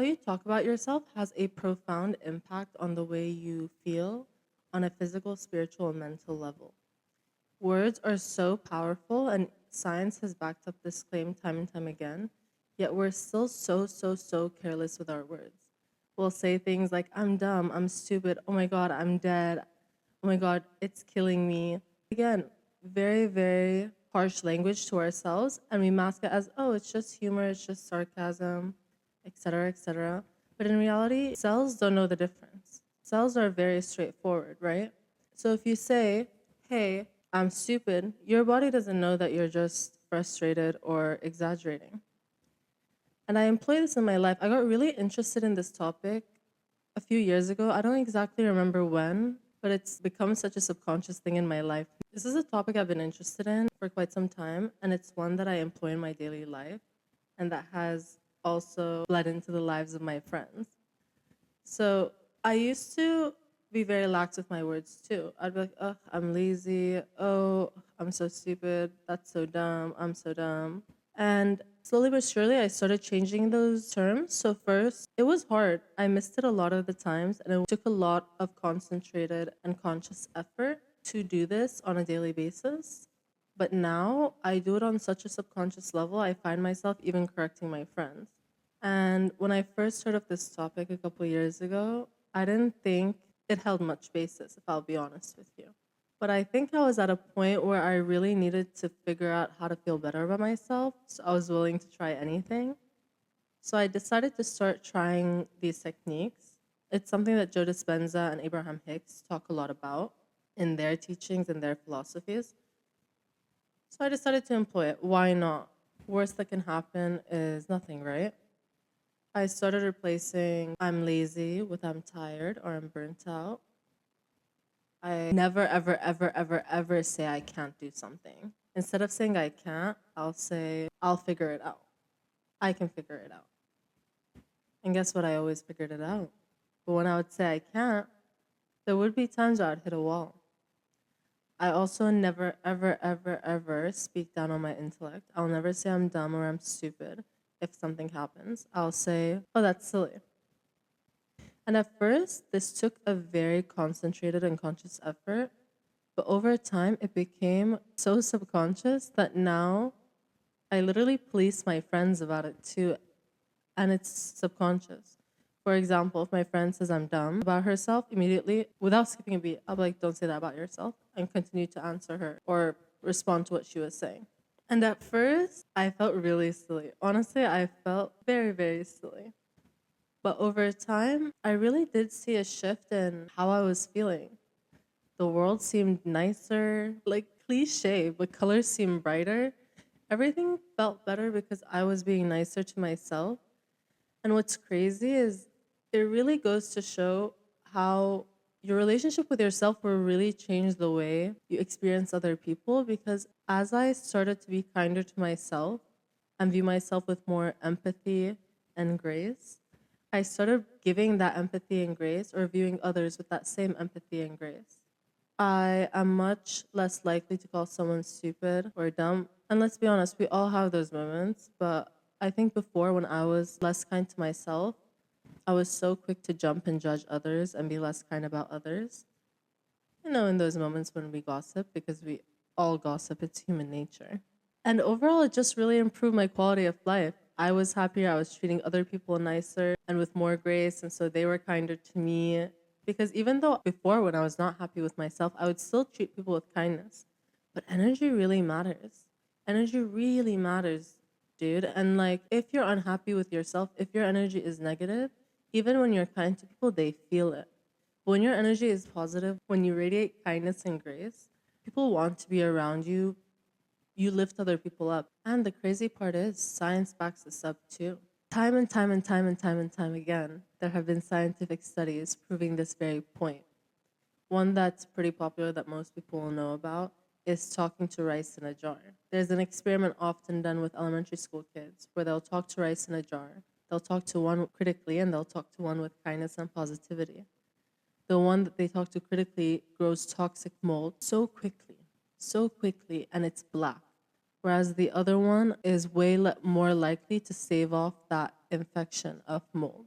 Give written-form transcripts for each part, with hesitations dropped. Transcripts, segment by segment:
you talk about yourself has a profound impact on the way you feel on a physical, spiritual, and mental level. Words are so powerful, and science has backed up this claim time and time again, yet we're still so careless with our words. We'll say things like, I'm dumb, I'm stupid, oh my God, I'm dead, oh my God, it's killing me. Again, very harsh language to ourselves, and we mask it as, oh, it's just humor, it's just sarcasm, etc., etc. But in reality, cells don't know the difference. Cells are very straightforward, right? So if you say, hey, I'm stupid, your body doesn't know that you're just frustrated or exaggerating. And I employ this in my life. I got really interested in this topic a few years ago. I don't exactly remember when, but it's become such a subconscious thing in my life. This is a topic I've been interested in for quite some time, and it's one that I employ in my daily life, and that has also bled into the lives of my friends. So I used to be very lax with my words too. I'd be like, oh, I'm lazy. Oh, I'm so stupid. That's so dumb. I'm so dumb. And slowly but surely, I started changing those terms. So first, it was hard. I missed it a lot of the times, and it took a lot of concentrated and conscious effort to do this on a daily basis. But now I do it on such a subconscious level, I find myself even correcting my friends. And when I first heard of this topic a couple years ago, I didn't think it held much basis, if I'll be honest with you. But I think I was at a point where I really needed to figure out how to feel better about myself, so I was willing to try anything. So I decided to start trying these techniques. It's something that Joe Dispenza and Abraham Hicks talk a lot about in their teachings and their philosophies. So I decided to employ it. Why not? Worst that can happen is nothing, right? I started replacing I'm lazy with I'm tired or I'm burnt out. I never, ever say I can't do something. Instead of saying I can't, I'll say I'll figure it out. I can figure it out. And guess what? I always figured it out. But when I would say I can't, there would be times where I'd hit a wall. I also never, ever speak down on my intellect. I'll never say I'm dumb or I'm stupid if something happens. I'll say, oh, that's silly. And at first, this took a very concentrated and conscious effort. But over time, it became so subconscious that now I literally police my friends about it too. And it's subconscious. For example, if my friend says I'm dumb about herself, immediately, without skipping a beat, I'll be like, don't say that about yourself, and continue to answer her or respond to what she was saying. And at first, I felt really silly. Honestly, I felt very silly. But over time, I really did see a shift in how I was feeling. The world seemed nicer, like cliche, but colors seemed brighter. Everything felt better because I was being nicer to myself. And what's crazy is it really goes to show how your relationship with yourself will really change the way you experience other people. Because as I started to be kinder to myself and view myself with more empathy and grace, I started giving that empathy and grace or viewing others with that same empathy and grace. I am much less likely to call someone stupid or dumb. And let's be honest, we all have those moments. But I think before, when I was less kind to myself, I was so quick to jump and judge others and be less kind about others. You know, in those moments when we gossip, because we all gossip, it's human nature. And overall, it just really improved my quality of life. I was happier, I was treating other people nicer and with more grace, and so they were kinder to me. Because even though before, when I was not happy with myself, I would still treat people with kindness. But energy really matters. Energy really matters, dude. And like, if you're unhappy with yourself, if your energy is negative, even when you're kind to people, they feel it. But when your energy is positive, when you radiate kindness and grace, people want to be around you. You lift other people up. And the crazy part is, science backs this up too. Time again, there have been scientific studies proving this very point. One that's pretty popular that most people will know about is talking to rice in a jar. There's an experiment often done with elementary school kids where they'll talk to rice in a jar. They'll talk to one critically and they'll talk to one with kindness and positivity. The one that they talk to critically grows toxic mold so quickly, and it's black. Whereas the other one is way more likely to stave off that infection of mold.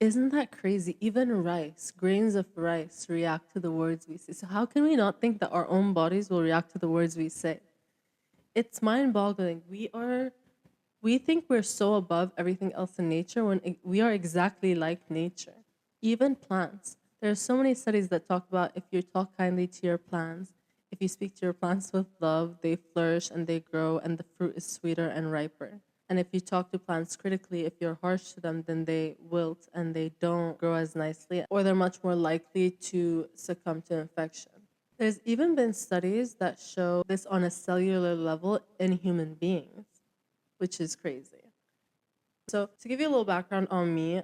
Isn't that crazy? Even rice, grains of rice react to the words we say. So how can we not think that our own bodies will react to the words we say? It's mind-boggling. We think we're so above everything else in nature when we are exactly like nature. Even plants. There are so many studies that talk about if you talk kindly to your plants, if you speak to your plants with love, they flourish and they grow, and the fruit is sweeter and riper. And if you talk to plants critically, if you're harsh to them, then they wilt and they don't grow as nicely, or they're much more likely to succumb to infection. There's even been studies that show this on a cellular level in human beings, which is crazy. So, to give you a little background on me,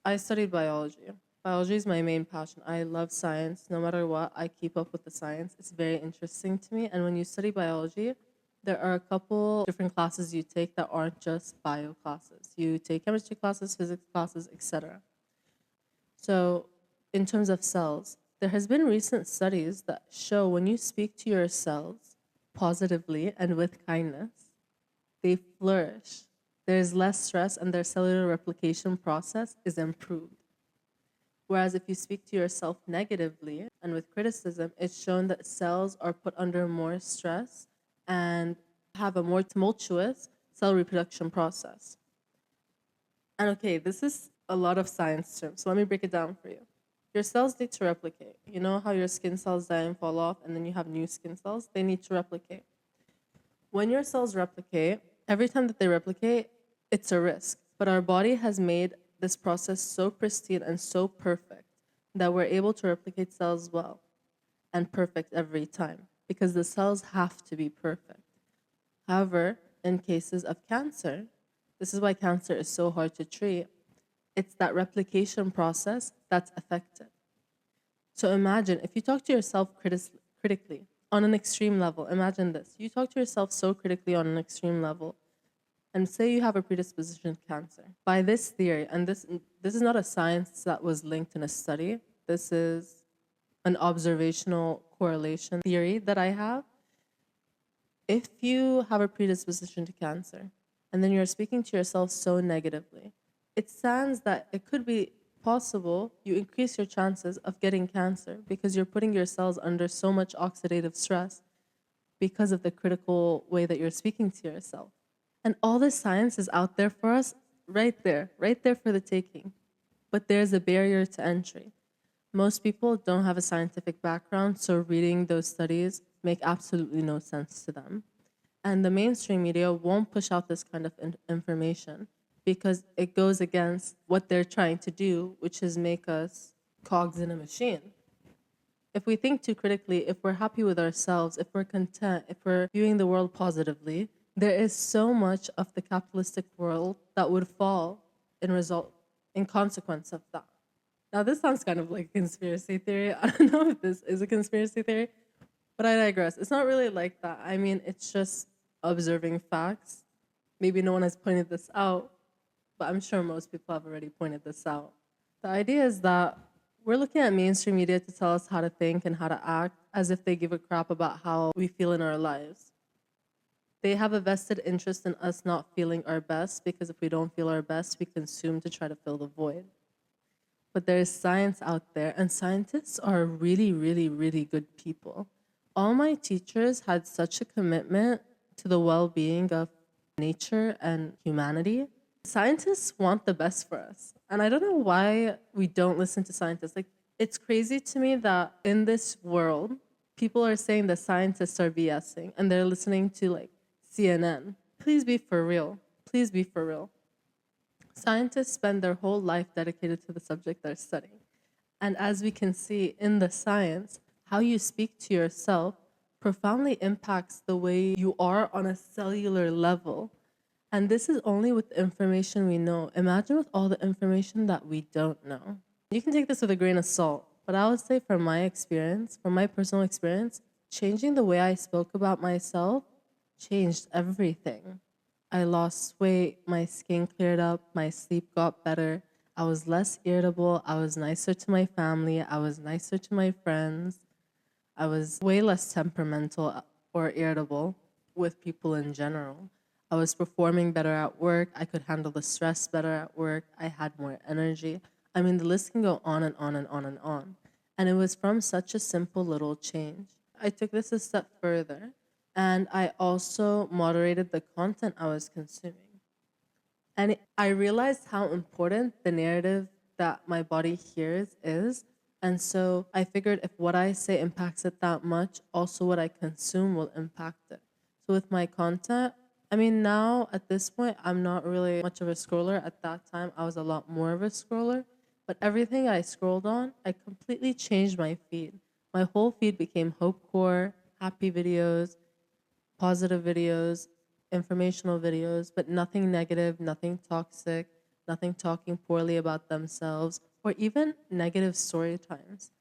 I studied biology. Biology is my main passion. I love science. No matter what, I keep up with the science. It's very interesting to me. And when you study biology, there are a couple different classes you take that aren't just bio classes. You take chemistry classes, physics classes, etc. So, in terms of cells, there has been recent studies that show when you speak to your cells positively and with kindness, they flourish. There's less stress and their cellular replication process is improved. Whereas if you speak to yourself negatively and with criticism, it's shown that cells are put under more stress and have a more tumultuous cell reproduction process. And okay, this is a lot of science terms, so let me break it down for you. Your cells need to replicate. You know how your skin cells die and fall off, and then you have new skin cells? They need to replicate. When your cells replicate, every time that they replicate, it's a risk. But our body has made this process so pristine and so perfect that we're able to replicate cells well and perfect every time because the cells have to be perfect. However, in cases of cancer, this is why cancer is so hard to treat, it's that replication process that's affected. So imagine if you talk to yourself critically on an extreme level, imagine this. You talk to yourself so critically on an extreme level, and say you have a predisposition to cancer. By this theory, and this is not a science that was linked in a study, this is an observational correlation theory that I have. If you have a predisposition to cancer, and then you're speaking to yourself so negatively, it stands that it could be possible you increase your chances of getting cancer because you're putting your cells under so much oxidative stress because of the critical way that you're speaking to yourself. And all this science is out there for us, right there for the taking. But there's a barrier to entry. Most people don't have a scientific background, so reading those studies make absolutely no sense to them. And the mainstream media won't push out this kind of information because it goes against what they're trying to do, which is make us cogs in a machine. If we think too critically, if we're happy with ourselves, if we're content, if we're viewing the world positively, there is so much of the capitalistic world that would fall in consequence of that. Now, this sounds kind of like a conspiracy theory. I don't know if this is a conspiracy theory, but I digress. It's not really like that. I mean, it's just observing facts. Maybe no one has pointed this out, but I'm sure most people have already pointed this out. The idea is that we're looking at mainstream media to tell us how to think and how to act as if they give a crap about how we feel in our lives. They have a vested interest in us not feeling our best because if we don't feel our best, we consume to try to fill the void. But there is science out there, and scientists are really, really, really good people. All my teachers had such a commitment to the well-being of nature and humanity. Scientists want the best for us. And I don't know why we don't listen to scientists. Like, it's crazy to me that in this world, people are saying that scientists are BSing and they're listening to like CNN. Please be for real. Please be for real. Scientists spend their whole life dedicated to the subject they're studying. And as we can see in the science, how you speak to yourself profoundly impacts the way you are on a cellular level. And this is only with the information we know. Imagine with all the information that we don't know. You can take this with a grain of salt, but I would say from my experience, from my personal experience, changing the way I spoke about myself changed everything. I lost weight, my skin cleared up, my sleep got better. I was less irritable, I was nicer to my family, I was nicer to my friends. I was way less temperamental or irritable with people in general. I was performing better at work. I could handle the stress better at work. I had more energy. I mean, the list can go on and on and on and on. And it was from such a simple little change. I took this a step further and I also moderated the content I was consuming. And I realized how important the narrative that my body hears is. And so I figured if what I say impacts it that much, also what I consume will impact it. So with my content, I mean, now at this point, I'm not really much of a scroller. At that time, I was a lot more of a scroller. But everything I scrolled on, I completely changed my feed. My whole feed became hopecore, happy videos, positive videos, informational videos, but nothing negative, nothing toxic, nothing talking poorly about themselves, or even negative story times.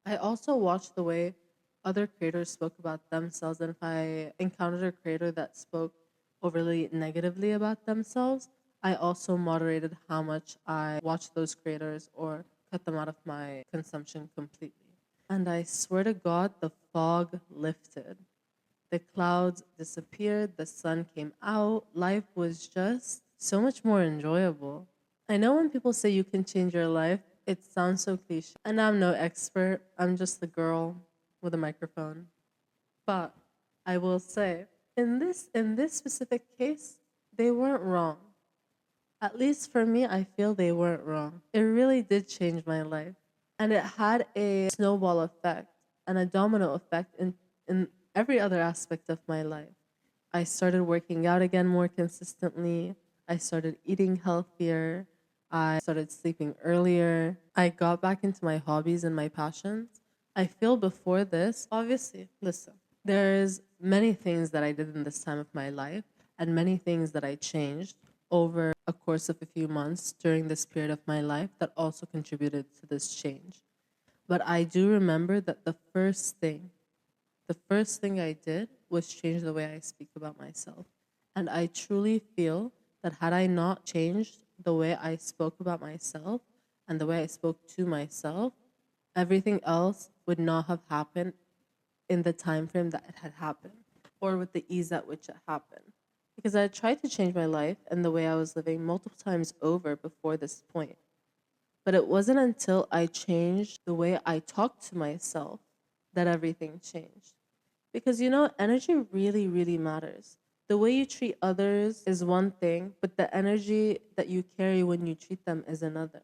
I also watched the way other creators spoke about themselves, and if I encountered a creator that spoke overly negatively about themselves, I also moderated how much I watched those creators or cut them out of my consumption completely. And I swear to God, the fog lifted. The clouds disappeared, the sun came out. Life was just so much more enjoyable. I know when people say you can change your life, it sounds so cliche. And I'm no expert, I'm just the girl with a microphone. But I will say, in this specific case, they weren't wrong. At least for me, I feel they weren't wrong. It really did change my life. And it had a snowball effect and a domino effect in every other aspect of my life. I started working out again more consistently. I started eating healthier. I started sleeping earlier. I got back into my hobbies and my passions. I feel before this, obviously, listen, there's many things that I did in this time of my life and many things that I changed over a course of a few months during this period of my life that also contributed to this change. But I do remember that the first thing I did was change the way I speak about myself. And I truly feel that had I not changed the way I spoke about myself and the way I spoke to myself, everything else would not have happened in the time frame that it had happened or with the ease at which it happened. Because I tried to change my life and the way I was living multiple times over before this point. But it wasn't until I changed the way I talked to myself that everything changed. Because energy really, really matters. The way you treat others is one thing, but the energy that you carry when you treat them is another.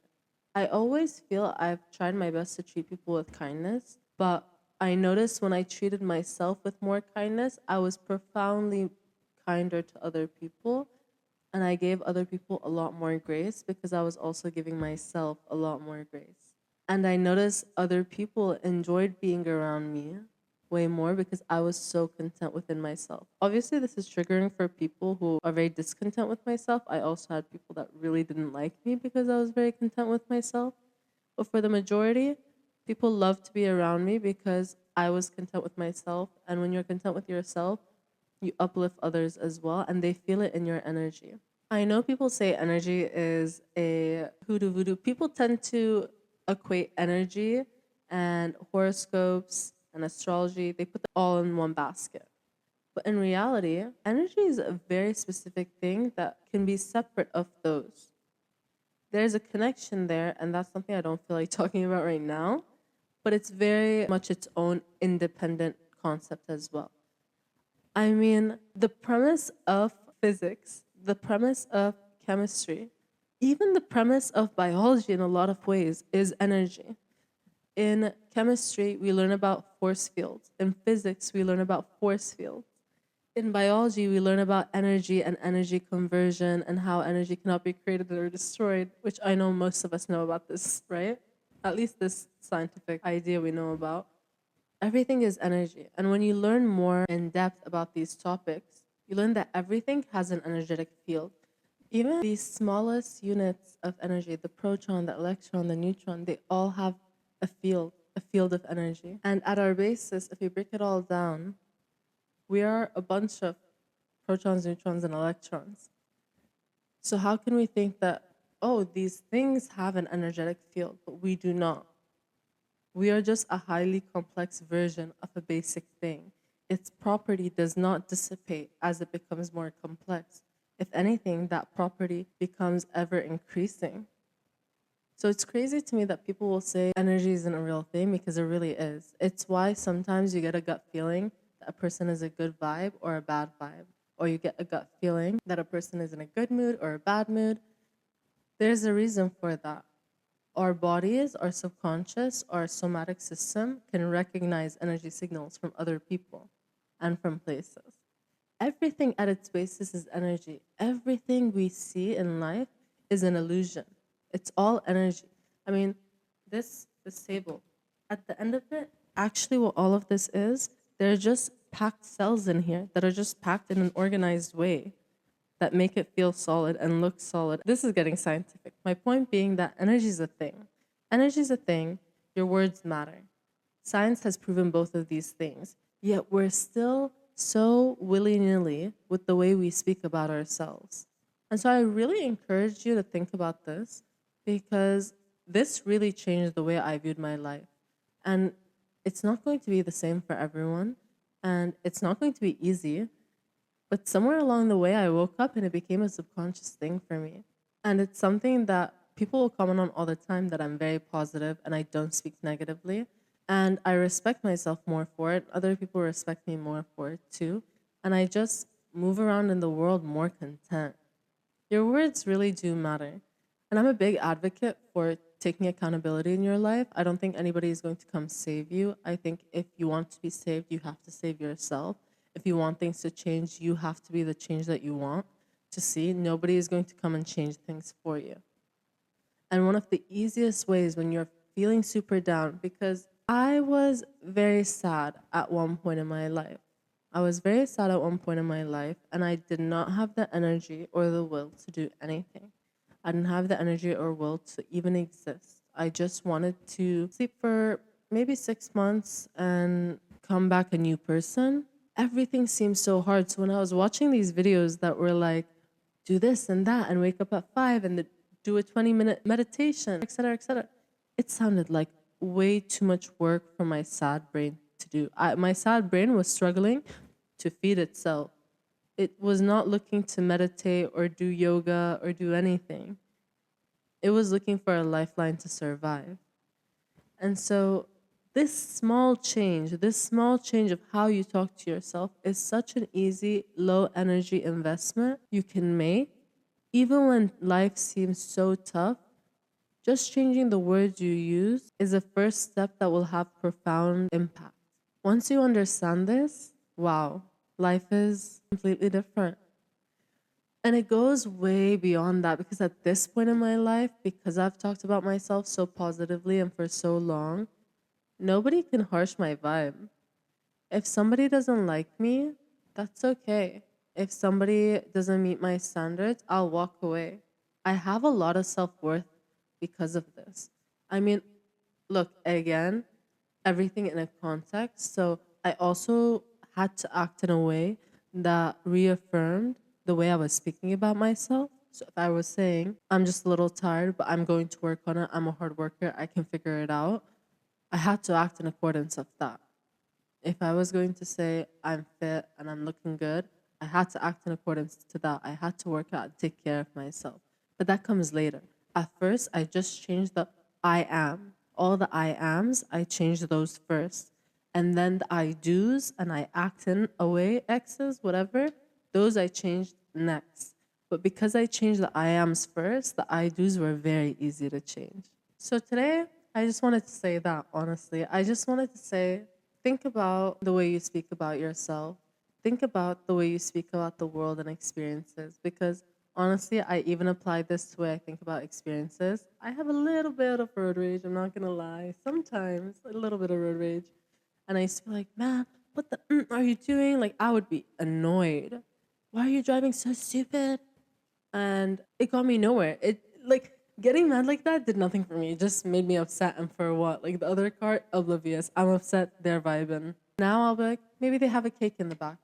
I always feel I've tried my best to treat people with kindness, but I noticed when I treated myself with more kindness, I was profoundly kinder to other people, and I gave other people a lot more grace because I was also giving myself a lot more grace. And I noticed other people enjoyed being around me way more because I was so content within myself. Obviously, this is triggering for people who are very discontent with myself. I also had people that really didn't like me because I was very content with myself. But for the majority, people love to be around me because I was content with myself. And when you're content with yourself, you uplift others as well, and they feel it in your energy. I know people say energy is a hoodoo voodoo. People tend to equate energy and horoscopes and astrology, they put them all in one basket. But in reality, energy is a very specific thing that can be separate of those. There's a connection there, and that's something I don't feel like talking about right now, but it's very much its own independent concept as well. I mean, the premise of physics, the premise of chemistry, even the premise of biology in a lot of ways is energy. In chemistry, we learn about force fields. In physics, we learn about force fields. In biology, we learn about energy and energy conversion and how energy cannot be created or destroyed, which I know most of us know about this, right? At least this scientific idea we know about. Everything is energy. And when you learn more in depth about these topics, you learn that everything has an energetic field. Even the smallest units of energy, the proton, the electron, the neutron, they all have a field of energy. And at our basis, if you break it all down, we are a bunch of protons, neutrons, and electrons. So how can we think that, oh, these things have an energetic field, but we do not? We are just a highly complex version of a basic thing. Its property does not dissipate as it becomes more complex. If anything, that property becomes ever increasing. So it's crazy to me that people will say energy isn't a real thing because it really is. It's why sometimes you get a gut feeling that a person is a good vibe or a bad vibe, or you get a gut feeling that a person is in a good mood or a bad mood. There's a reason for that. Our bodies, our subconscious, our somatic system can recognize energy signals from other people and from places. Everything at its basis is energy. Everything we see in life is an illusion. It's all energy. I mean, this table, at the end of it, actually what all of this is, they're just packed cells in here that are just packed in an organized way that make it feel solid and look solid. This is getting scientific. My point being that energy is a thing. Energy is a thing, your words matter. Science has proven both of these things, yet we're still so willy-nilly with the way we speak about ourselves. And so I really encourage you to think about this because this really changed the way I viewed my life. And it's not going to be the same for everyone, and it's not going to be easy, but somewhere along the way, I woke up and it became a subconscious thing for me. And it's something that people will comment on all the time that I'm very positive and I don't speak negatively. And I respect myself more for it. Other people respect me more for it too. And I just move around in the world more content. Your words really do matter. And I'm a big advocate for taking accountability in your life. I don't think anybody is going to come save you. I think if you want to be saved, you have to save yourself. If you want things to change, you have to be the change that you want to see. Nobody is going to come and change things for you. And one of the easiest ways when you're feeling super down, because I was very sad at one point in my life. I was very sad at one point in my life, and I did not have the energy or the will to do anything. I didn't have the energy or will to even exist. I just wanted to sleep for maybe 6 months and come back a new person. Everything seemed so hard. So when I was watching these videos that were like, do this and that and wake up at 5 and do a 20-minute meditation, etc., it sounded like way too much work for my sad brain to do. My sad brain was struggling to feed itself. It was not looking to meditate or do yoga or do anything. It was looking for a lifeline to survive. And so this small change of how you talk to yourself is such an easy, low energy investment you can make. Even when life seems so tough, just changing the words you use is a first step that will have profound impact. Once you understand this, wow, life is completely different. And it goes way beyond that because at this point in my life, because I've talked about myself so positively and for so long, nobody can harsh my vibe. If somebody doesn't like me, that's okay. If somebody doesn't meet my standards, I'll walk away. I have a lot of self-worth because of this. I mean, look, again, everything in a context. So I also had to act in a way that reaffirmed the way I was speaking about myself. So if I was saying, I'm just a little tired, but I'm going to work on it, I'm a hard worker, I can figure it out, I had to act in accordance of that. If I was going to say I'm fit and I'm looking good, I had to act in accordance to that. I had to work out and take care of myself. But that comes later. At first, I just changed the I am. All the I ams, I changed those first. And then the I do's and I act in a way, X's, whatever, those I changed next. But because I changed the I ams first, the I do's were very easy to change. So today, I just wanted to say that, honestly. I just wanted to say, think about the way you speak about yourself. Think about the way you speak about the world and experiences. Because honestly, I even apply this to the way I think about experiences. I have a little bit of road rage, I'm not gonna lie. Sometimes, a little bit of road rage. And I used to be like, man, what the are you doing? Like, I would be annoyed. Why are you driving so stupid? And it got me nowhere. It, like, getting mad like that did nothing for me. It just made me upset. And for what? Like, the other car, oblivious. I'm upset, they're vibing. Now I'll be like, maybe they have a cake in the back.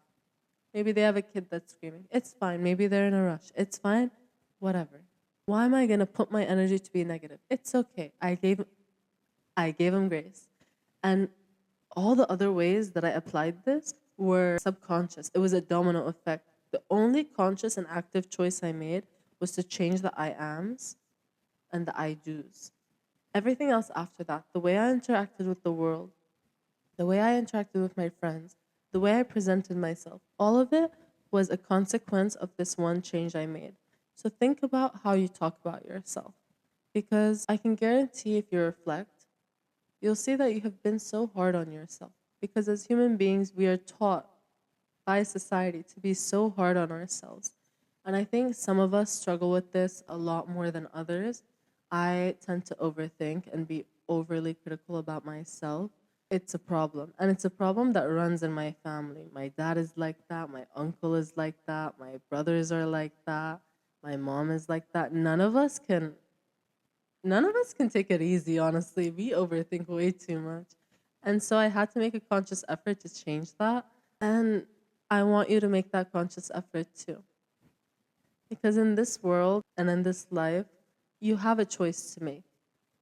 Maybe they have a kid that's screaming. It's fine. Maybe they're in a rush. It's fine. Whatever. Why am I gonna put my energy to be negative? It's okay. I gave him grace. And all the other ways that I applied this were subconscious. It was a domino effect. The only conscious and active choice I made was to change the I ams and the I do's. Everything else after that, the way I interacted with the world, the way I interacted with my friends, the way I presented myself, all of it was a consequence of this one change I made. So think about how you talk about yourself. Because I can guarantee if you reflect, you'll see that you have been so hard on yourself. Because as human beings, we are taught by society to be so hard on ourselves. And I think some of us struggle with this a lot more than others. I tend to overthink and be overly critical about myself. It's a problem. And it's a problem that runs in my family. My dad is like that. My uncle is like that. My brothers are like that. My mom is like that. None of us can take it easy, honestly. We overthink way too much. And so I had to make a conscious effort to change that. And I want you to make that conscious effort too. Because in this world and in this life, you have a choice to make.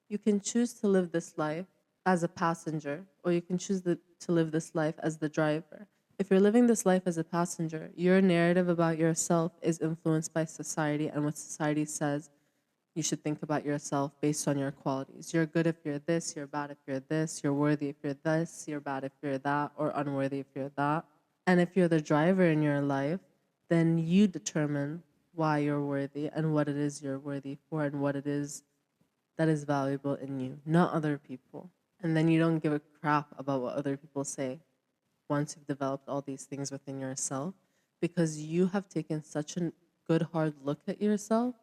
You can choose to live this life as a passenger, or you can choose to live this life as the driver. If you're living this life as a passenger, your narrative about yourself is influenced by society and what society says you should think about yourself based on your qualities. You're good if you're this, you're bad if you're this, you're worthy if you're this, you're bad if you're that, or unworthy if you're that. And if you're the driver in your life, then you determine why you're worthy and what it is you're worthy for and what it is that is valuable in you, not other people. And then you don't give a crap about what other people say once you've developed all these things within yourself because you have taken such a good hard look at yourself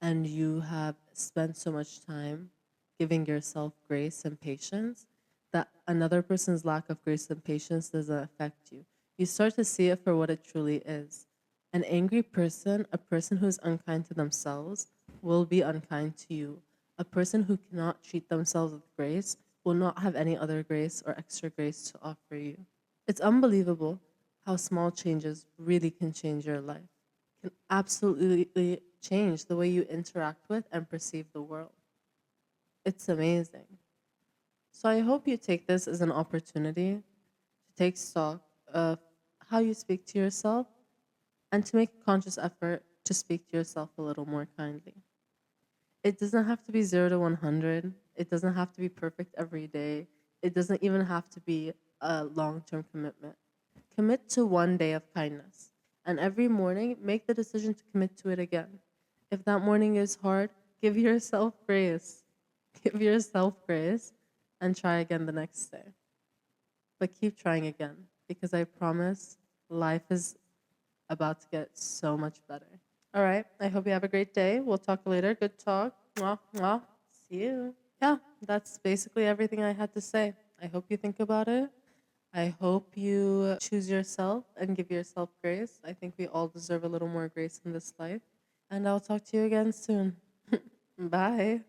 and you have spent so much time giving yourself grace and patience that another person's lack of grace and patience doesn't affect you. You start to see it for what it truly is. An angry person, a person who's unkind to themselves, will be unkind to you. A person who cannot treat themselves with grace will not have any other grace or extra grace to offer you. It's unbelievable how small changes really can change your life, can absolutely change the way you interact with and perceive the world. It's amazing. So I hope you take this as an opportunity to take stock of how you speak to yourself and to make a conscious effort to speak to yourself a little more kindly. It doesn't have to be 0 to 100. It doesn't have to be perfect every day. It doesn't even have to be a long term commitment. Commit to one day of kindness. And every morning, make the decision to commit to it again. If that morning is hard, give yourself grace. Give yourself grace and try again the next day. But keep trying again because I promise life is about to get so much better. All right. I hope you have a great day. We'll talk later. Good talk. Mwah, mwah. See you. Yeah, that's basically everything I had to say. I hope you think about it. I hope you choose yourself and give yourself grace. I think we all deserve a little more grace in this life. And I'll talk to you again soon. Bye.